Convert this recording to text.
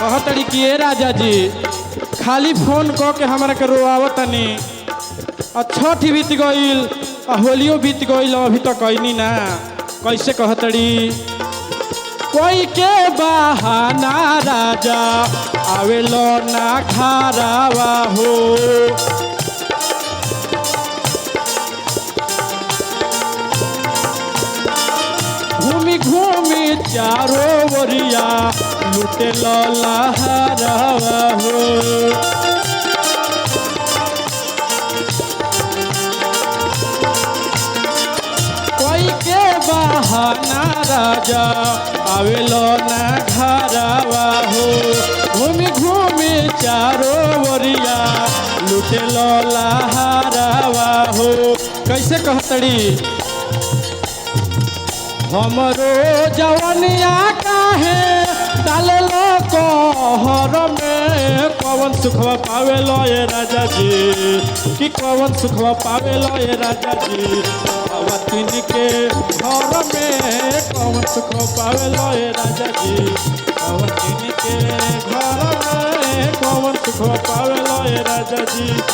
कहतड़ी कि ए राजा जी खाली फोन क के हमरा के रोआवतनी और छठ बीत गईल और होलियो बीत गईल अभी तक कैनी ना। कैसे कहतड़ी कोई के बहाना राजा आवेलो ना घरावा हो। घूमी घूमी चारों ओरिया लुटे लहरावा हो। कोई के बहाना राजा आवेलो ना घरावा हो। घूमी घूमी चारों ओरिया लुटे लहरावा हो। कैसे कहतड़ी हमरो जवनिया काहे डालेलो कहर में कौन सुखवा पावेलो ये राजा जी कि कौन सुखवा पावेलो ये राजा जी। अवतीन के घर में कौन सुखवा पावेलो ये राजा जी।